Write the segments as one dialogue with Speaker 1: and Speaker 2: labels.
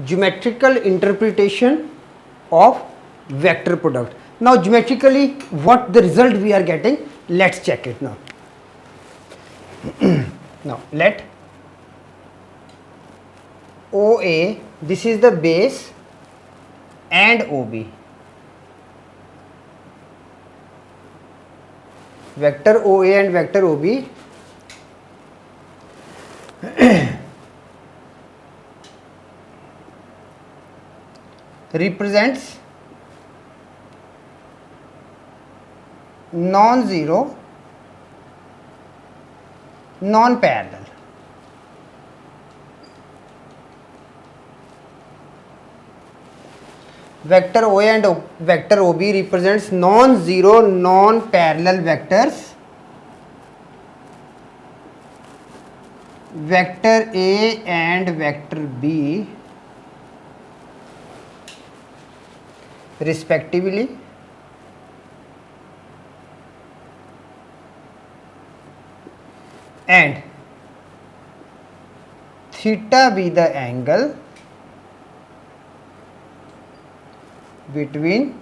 Speaker 1: geometrical interpretation of vector product. Now geometrically what the result we are getting, let's check it now. Now let OA, this is the base, and OB, vector OA and vector OB represents non-zero, non-parallel. Vector OA and vector OB represents non-zero, non-parallel vectors. Vector A and vector B respectively. And theta be the angle between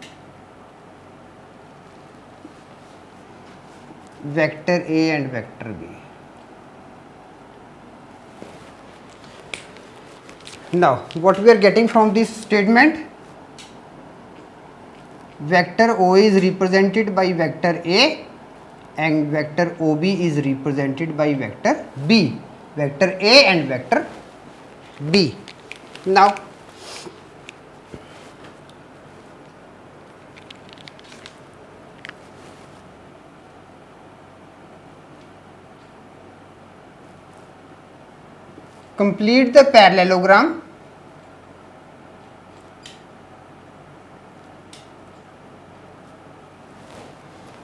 Speaker 1: vector A and vector B. Now what we are getting from this statement, vector OA is represented by vector A and vector OB is represented by vector B, vector A and vector B. Now complete the parallelogram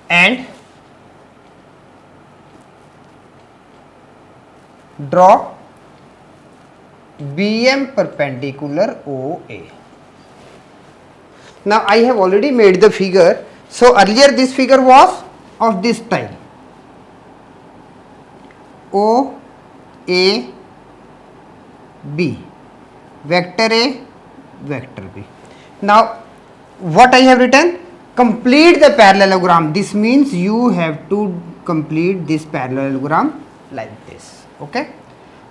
Speaker 1: and draw BM perpendicular OA. Now I have already made the figure. So earlier this figure was of this style, OA B, vector A, vector B. Now what I have written, complete the parallelogram. This means you have to complete this parallelogram like this. Okay,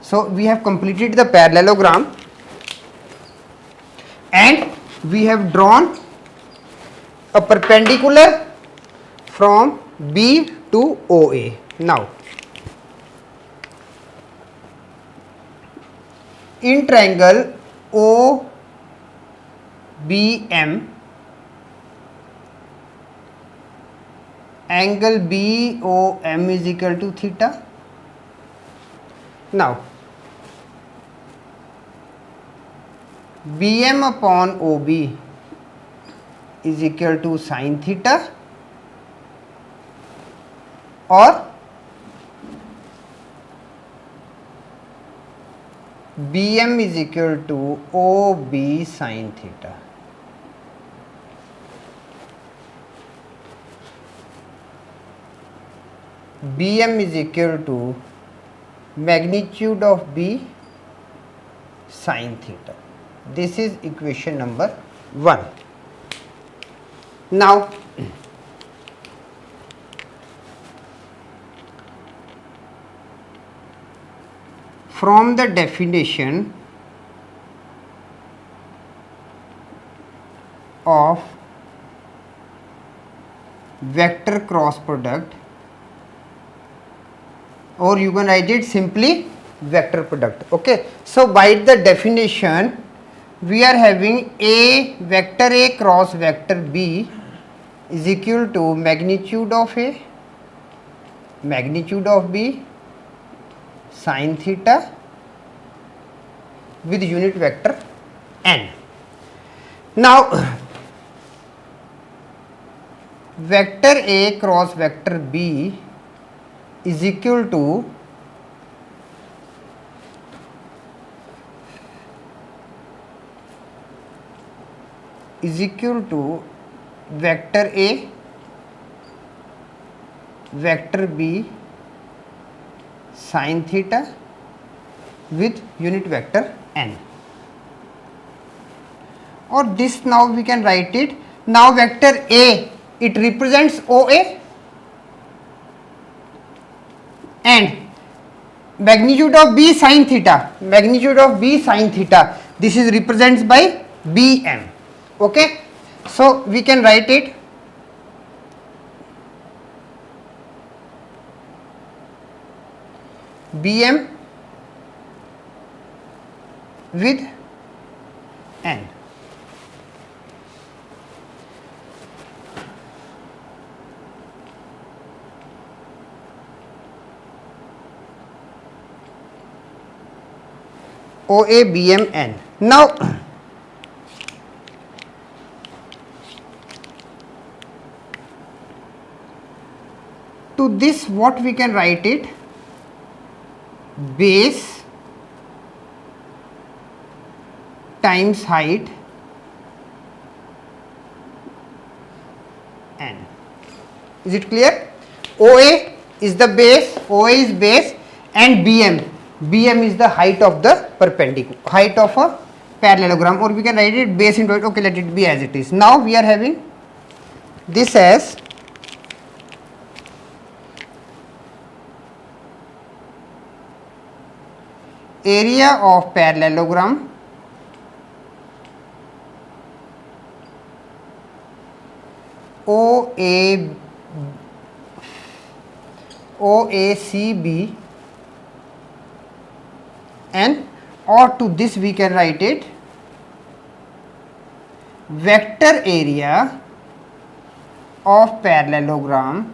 Speaker 1: so we have completed the parallelogram and we have drawn a perpendicular from B to OA. Now in triangle OBM, angle BOM is equal to theta. Now BM upon OB is equal to sin theta, or BM is equal to OB sin theta. BM is equal to magnitude of B sin theta. This is equation number 1. Now from the definition of vector cross product, or you can write it simply vector product. Okay, so by the definition we are having A, vector A cross vector B is equal to magnitude of A, magnitude of B sin theta with unit vector n. Now vector A cross vector B is equal to vector A, vector B sin theta with unit vector n. or this, now we can write it. Now vector A, it represents OA, and magnitude of B sin theta, magnitude of B sin theta, this is represents by BM. Okay, so we can write it BM with N. OA BM N. Now to this, what we can write it, base times height N. Is it clear? OA is the base, OA is base, and BM is the height of the perpendicular, height of a parallelogram, or we can write it base into it. Okay, let it be as it is. Now we are having this as area of parallelogram OACB, and or to this we can write it vector area of parallelogram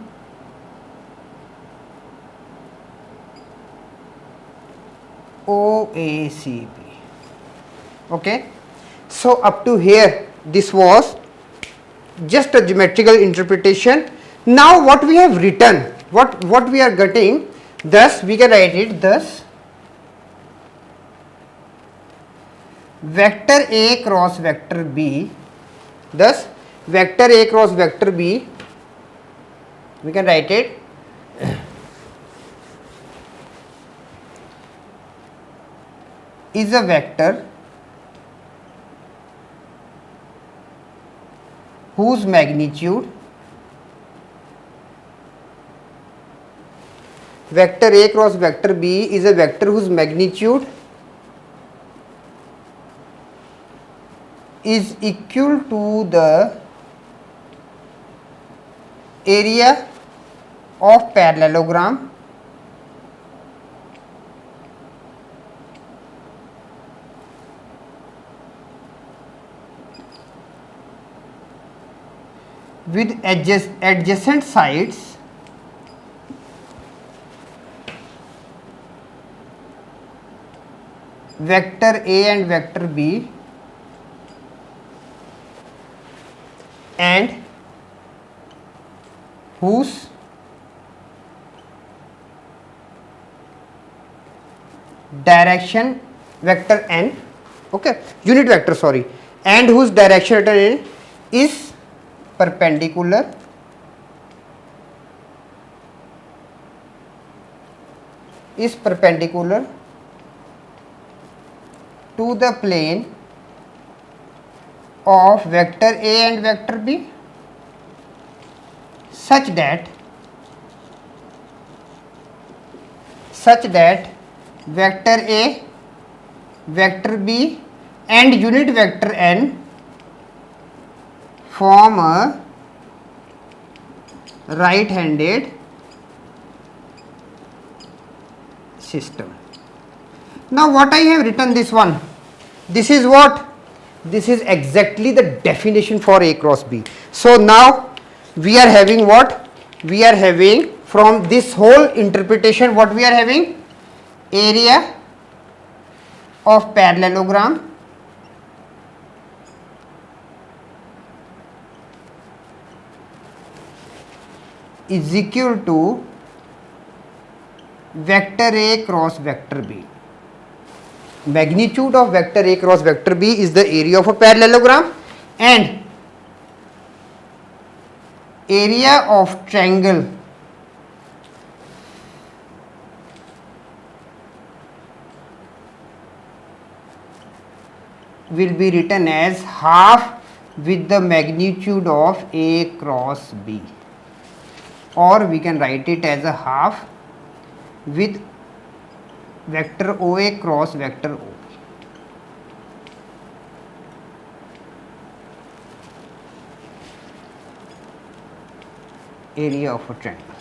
Speaker 1: OACB. Okay, so up to here this was just a geometrical interpretation. Now what we have written, what we are getting, thus we can write it, thus vector A cross vector B, thus vector A cross vector B, we can write it is a vector whose magnitude, vector A cross vector B is a vector whose magnitude is equal to the area of parallelogram with adjacent sides vector A and vector B, and whose direction vector N, okay, unit vector, sorry, and whose direction vector N is perpendicular to the plane of vector A and vector B, such that vector A, vector B and unit vector N form a right-handed system. Now what I have written this one, this is what? This is exactly the definition for A cross B. So now we are having what? We are having from this whole interpretation, what we are having? Area of parallelogram is equal to vector A cross vector B. Magnitude of vector A cross vector B is the area of a parallelogram, and area of triangle will be written as half with the magnitude of A cross B, or we can write it as a half with vector OA cross vector O. Area of a triangle.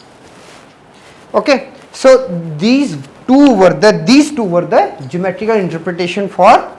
Speaker 1: Okay, so these two were the geometrical interpretation for